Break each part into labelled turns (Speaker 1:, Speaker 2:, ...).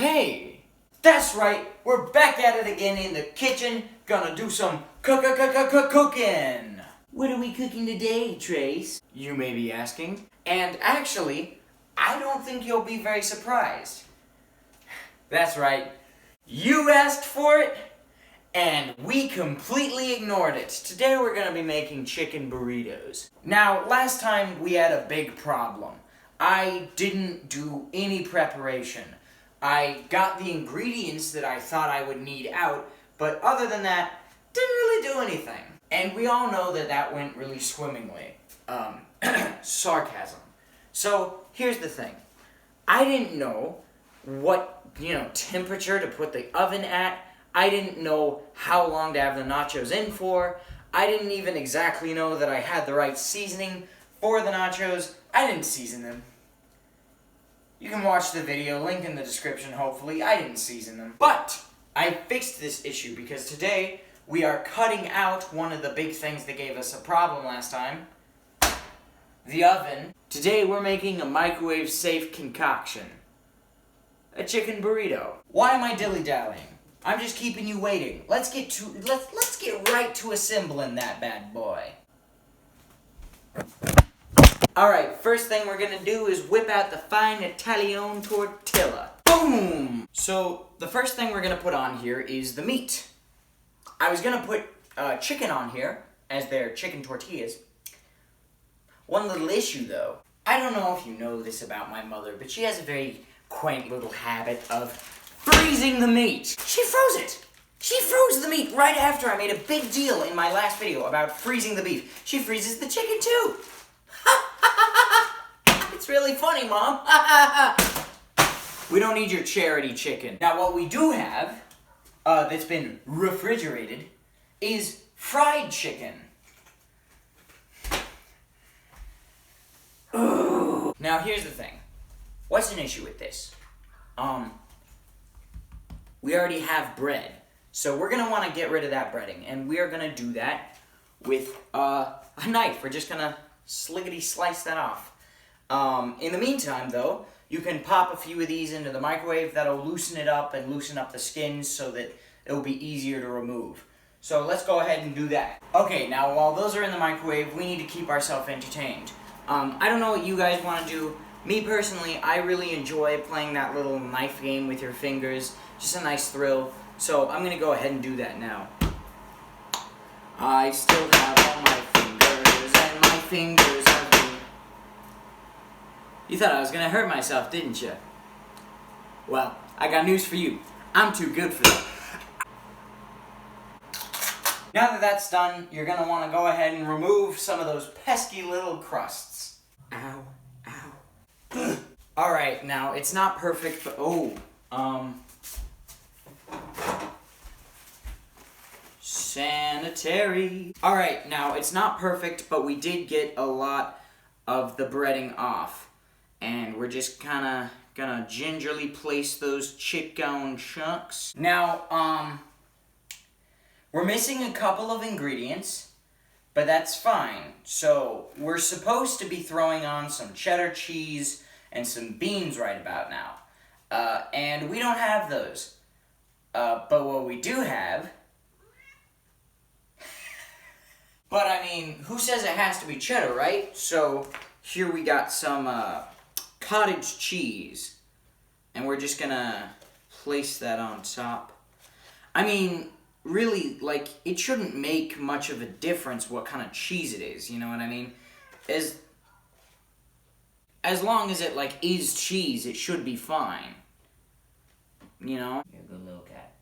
Speaker 1: Hey, that's right, we're back at it again in the kitchen, gonna do some cooking. What are we cooking today, Trace? You may be asking. And actually, I don't think you'll be very surprised. That's right, you asked for it, and we completely ignored it. Today we're gonna be making chicken burritos. Now, last time we had a big problem. I didn't do any preparation. I got the ingredients that I thought I would need out, but other than that, didn't really do anything. And we all know that that went really swimmingly. Sarcasm. So, here's the thing. I didn't know what, temperature to put the oven at. I didn't know how long to have the nachos in for. I didn't even exactly know that I had the right seasoning for the nachos. I didn't season them. You can watch the video, link in the description hopefully. I didn't season them. But I fixed this issue because today we are cutting out one of the big things that gave us a problem last time. The oven. Today we're making a microwave safe concoction. A chicken burrito. Why am I dilly-dallying? I'm just keeping you waiting. Let's get right to assembling that bad boy. Alright, first thing we're gonna do is whip out the fine Italian tortilla. Boom! So, the first thing we're gonna put on here is the meat. I was gonna put chicken on here, as their chicken tortillas. One little issue though. I don't know if you know this about my mother, but she has a very quaint little habit of freezing the meat. She froze it! She froze the meat right after I made a big deal in my last video about freezing the beef. She freezes the chicken too! It's really funny, Mom. We don't need your charity chicken. Now, what we do have, that's been refrigerated, is fried chicken. Ooh. Now, here's the thing. What's an issue with this? We already have bread. So we're gonna wanna get rid of that breading. And we are gonna do that with a knife. We're just gonna sliggity slice that off. In the meantime, though, you can pop a few of these into the microwave. That'll loosen it up and loosen up the skins so that it'll be easier to remove. So let's go ahead and do that. Okay, now while those are in the microwave, we need to keep ourselves entertained. I don't know what you guys want to do. Me personally, I really enjoy playing that little knife game with your fingers. Just a nice thrill. So I'm going to go ahead and do that now. I still have all my fingers and my fingers have been... You thought I was going to hurt myself, didn't you? Well, I got news for you. I'm too good for that. Now that that's done, you're going to want to go ahead and remove some of those pesky little crusts. Ow, ow. Alright, now it's not perfect, but sanitary. Alright, now it's not perfect, but we did get a lot of the breading off. And we're just kinda gonna gingerly place those chicken chunks. Now, we're missing a couple of ingredients, but that's fine. So, we're supposed to be throwing on some cheddar cheese and some beans right about now. And we don't have those. But what we do have... But I mean, who says it has to be cheddar, right? So, here we got some, cottage cheese. And we're just gonna place that on top. I mean, really, like, it shouldn't make much of a difference what kind of cheese it is, you know what I mean? As long as it, like, is cheese, it should be fine. You know? You're a good little cat.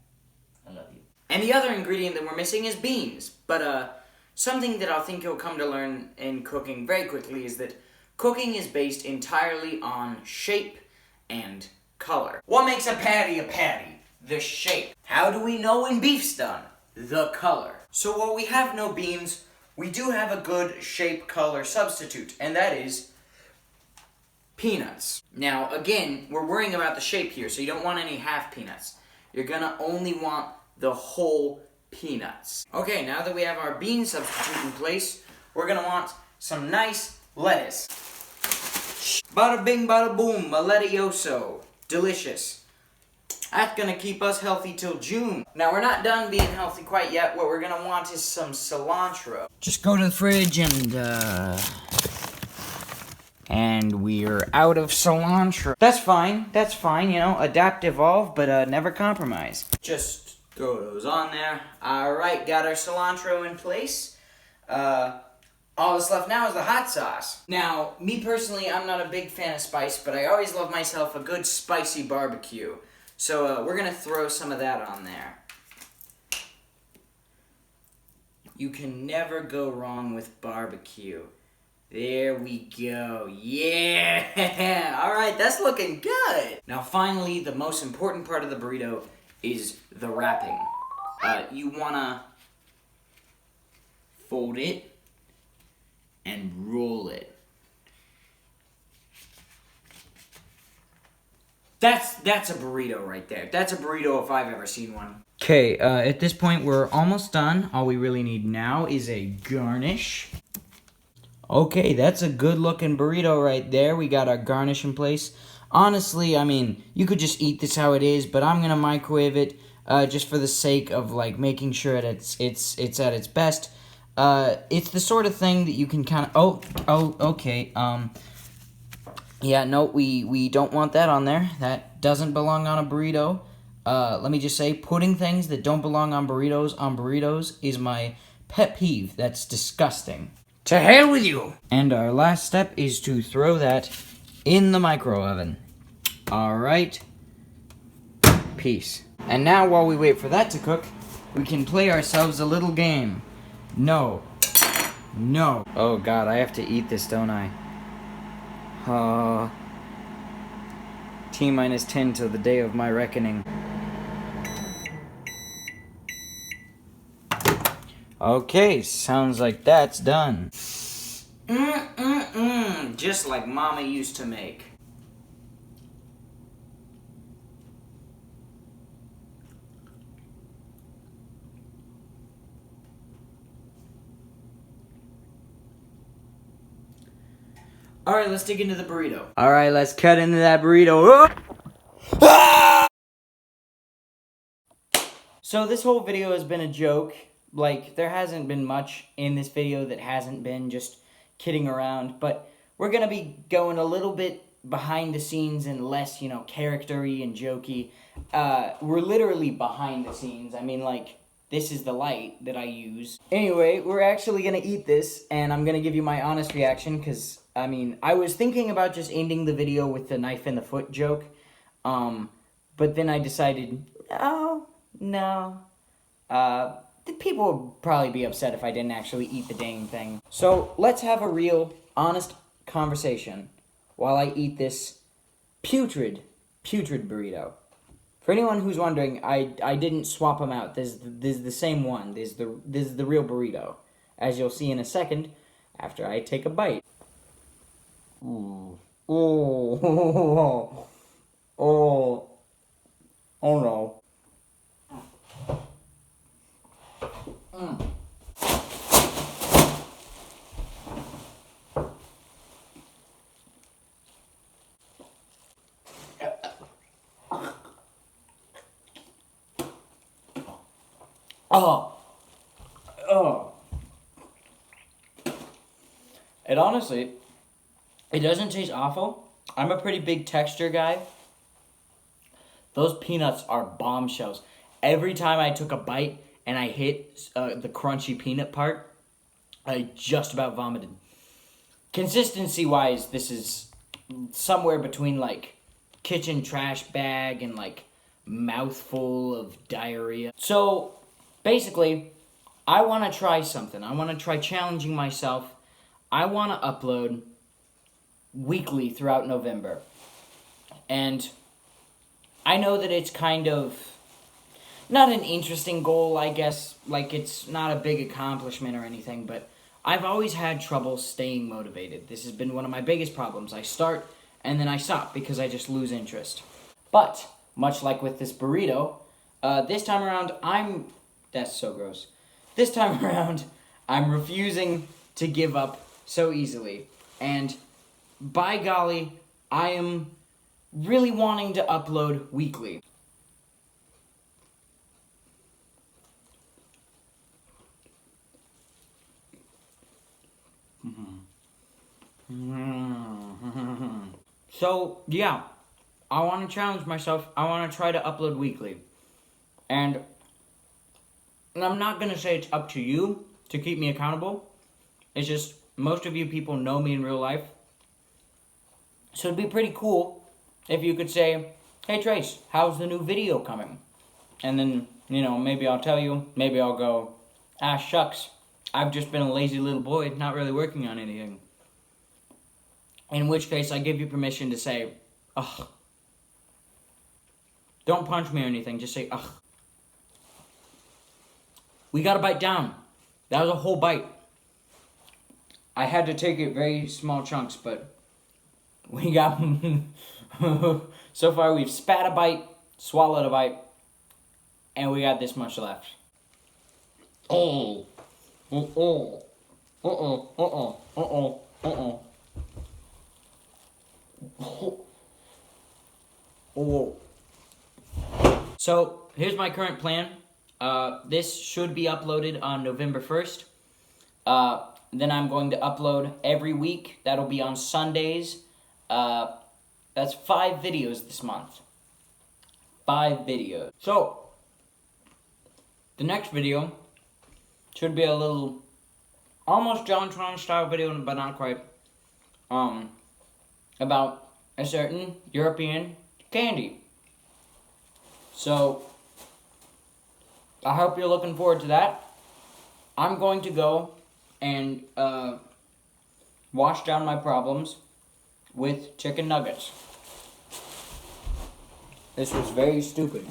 Speaker 1: I love you. And the other ingredient that we're missing is beans. But, something that I think you'll come to learn in cooking very quickly is that cooking is based entirely on shape and color. What makes a patty a patty? The shape. How do we know when beef's done? The color. So while we have no beans, we do have a good shape-color substitute, and that is peanuts. Now, again, we're worrying about the shape here, so you don't want any half peanuts. You're gonna only want the whole peanuts. Okay, now that we have our bean substitute in place, we're gonna want some nice lettuce. Bada bing, bada boom, a lettucioso. Delicious. That's gonna keep us healthy till June. Now, we're not done being healthy quite yet. What we're gonna want is some cilantro. Just go to the fridge and we're out of cilantro. That's fine, you know, adapt, evolve, but never compromise. Just throw those on there. Alright, got our cilantro in place. All that's left now is the hot sauce. Now, me personally, I'm not a big fan of spice, but I always love myself a good spicy barbecue. So we're gonna throw some of that on there. You can never go wrong with barbecue. There we go. Yeah! Alright, that's looking good! Now finally, the most important part of the burrito is the wrapping. You wanna fold it and roll it. That's a burrito right there. That's a burrito if I've ever seen one. Okay, at this point we're almost done. All we really need now is a garnish. Okay, that's a good looking burrito right there. We got our garnish in place. Honestly, I mean, you could just eat this how it is, but I'm gonna microwave it just for the sake of like making sure that it's at its best. It's the sort of thing that you can kind of... okay. Yeah, no, we don't want that on there. That doesn't belong on a burrito. Let me just say, putting things that don't belong on burritos is my pet peeve. That's disgusting. To hell with you! And our last step is to throw that in the micro oven. Alright. Peace. And now, while we wait for that to cook, we can play ourselves a little game. No. No. Oh god, I have to eat this, don't I? T-minus 10 till the day of my reckoning. Okay, sounds like that's done. Just like Mama used to make. Alright, let's dig into the burrito. Alright, let's cut into that burrito. So this whole video has been a joke. Like, there hasn't been much in this video that hasn't been just kidding around. But we're gonna be going a little bit behind the scenes and less, you know, character-y and jokey. We're literally behind the scenes. I mean, like, this is the light that I use. Anyway, we're actually gonna eat this, and I'm gonna give you my honest reaction, because... I mean, I was thinking about just ending the video with the knife in the foot joke, but then I decided, no, people would probably be upset if I didn't actually eat the dang thing. So, let's have a real, honest conversation while I eat this putrid burrito. For anyone who's wondering, I didn't swap them out. This is the same one. This is the real burrito, as you'll see in a second after I take a bite. Ooh. Oh. Oh. Oh no. Oh. It honestly... It doesn't taste awful. I'm a pretty big texture guy. Those peanuts are bombshells. Every time I took a bite and I hit the crunchy peanut part, I just about vomited. Consistency-wise, this is somewhere between, like, kitchen trash bag and, like, mouthful of diarrhea. So, basically, I want to try something. I want to try challenging myself. I want to upload weekly throughout November. And I know that it's kind of not an interesting goal, I guess. Like, it's not a big accomplishment or anything, but I've always had trouble staying motivated. This has been one of my biggest problems. I start and then I stop because I just lose interest. But much like with this burrito, this time around that's so gross. This time around, I'm refusing to give up so easily. And by golly, I am really wanting to upload weekly. So, yeah, I want to challenge myself. I want to try to upload weekly. And I'm not going to say it's up to you to keep me accountable. It's just most of you people know me in real life. So it'd be pretty cool if you could say, hey Trace, how's the new video coming? And then, you know, maybe I'll tell you, maybe I'll go, ah shucks, I've just been a lazy little boy, not really working on anything. In which case I give you permission to say, ugh. Don't punch me or anything, just say, ugh. We gotta bite down. That was a whole bite. I had to take it very small chunks, but we got... So far we've spat a bite, swallowed a bite, and we got this much left. Oh. Uh-oh. Uh-oh. Uh-oh. Uh-oh. Uh-oh. Oh. So, here's my current plan. This should be uploaded on November 1st. Then I'm going to upload every week. That'll be on Sundays. That's 5 videos this month. 5 videos. So, the next video should be a little, almost JonTron style video, but not quite. About a certain European candy. So, I hope you're looking forward to that. I'm going to go and wash down my problems with chicken nuggets. This was very stupid.